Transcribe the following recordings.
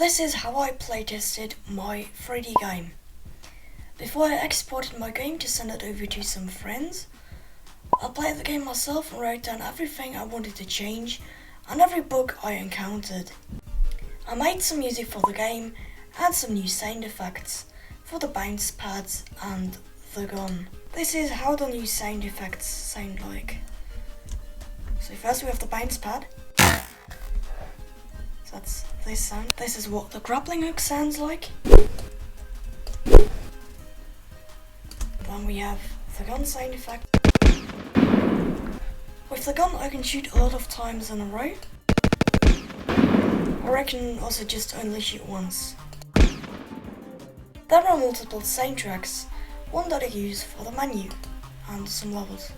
This is how I playtested my 3D game. Before I exported my game to send it over to some friends, I played the game myself and wrote down everything I wanted to change and every bug I encountered. I made some music for the game and some new sound effects for the bounce pads and the gun. This is how the new sound effects sound like. So first we have the bounce pad. So that's this sound. This is what the grappling hook sounds like. Then we have the gun sound effect. With the gun I can shoot a lot of times in a row. Or I can also just only shoot once. There are multiple soundtracks, one that I use for the menu and some levels.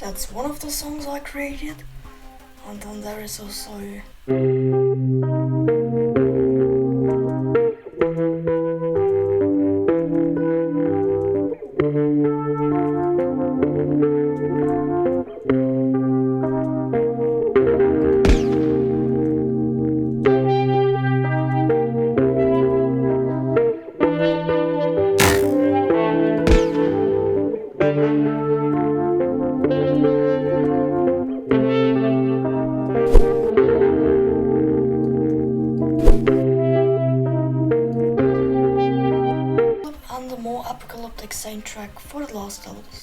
That's one of the songs I created, and then there is also and the more apocalyptic soundtrack for the last levels.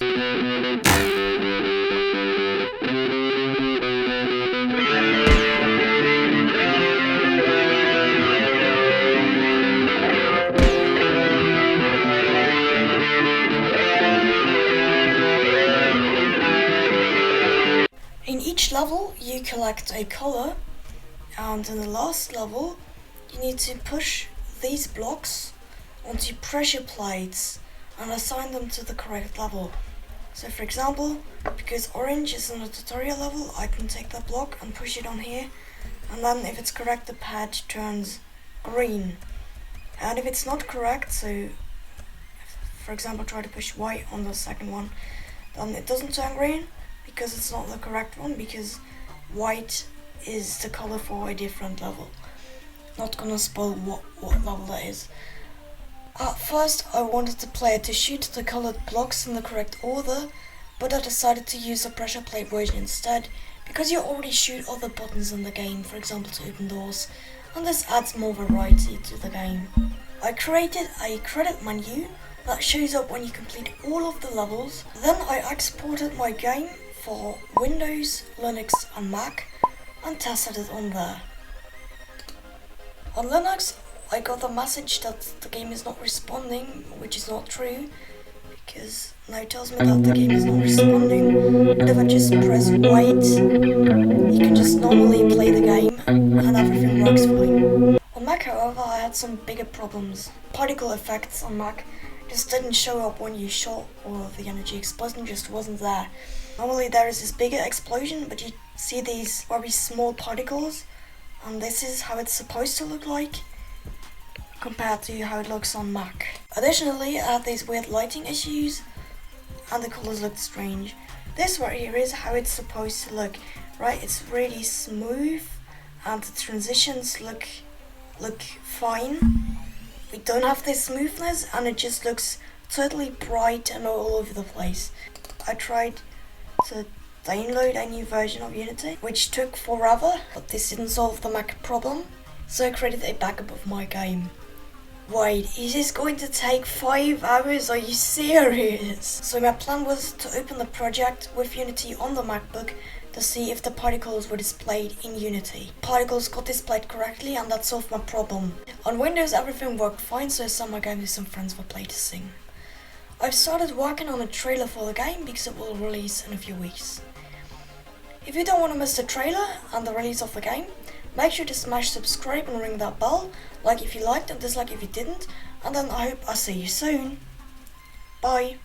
In each level you collect a color, and in the last level you need to push these blocks onto pressure plates and assign them to the correct level. So for example, because orange is in the tutorial level, I can take that block and push it on here, and then if it's correct the pad turns green. And if it's not correct, so for example try to push white on the second one, then it doesn't turn green because it's not the correct one, because white is the color for a different level. Not gonna spoil what level that is. At first I wanted the player to shoot the colored blocks in the correct order, but I decided to use the pressure plate version instead, because you already shoot other buttons in the game, for example to open doors, and this adds more variety to the game. I created a credit menu that shows up when you complete all of the levels. Then I exported my game for Windows, Linux and Mac and tested it on there. On Linux I got the message that the game is not responding, which is not true, because now it tells me that the game is not responding, but if I just press wait, you can just normally play the game and everything works fine. On Mac however I had some bigger problems. Particle effects on Mac just didn't show up when you shot, or the energy explosion just wasn't there. Normally there is this bigger explosion, but you see these very small particles, and this is how it's supposed to look like compared to how it looks on Mac. Additionally, I had these weird lighting issues and the colors looked strange. This right here is how it's supposed to look, right? It's really smooth and the transitions look fine. We don't have this smoothness and it just looks totally bright and all over the place. I tried to download a new version of Unity, which took forever, but this didn't solve the Mac problem, so I created a backup of my game. Wait, is this going to take 5 hours? Are you serious? So my plan was to open the project with Unity on the MacBook to see if the particles were displayed in Unity. Particles got displayed correctly and that solved my problem. On Windows everything worked fine, so I sent my game to some friends for playtesting. I've started working on a trailer for the game because it will release in a few weeks. If you don't want to miss the trailer and the release of the game, make sure to smash subscribe and ring that bell, like if you liked and dislike if you didn't, and then I hope I see you soon. Bye.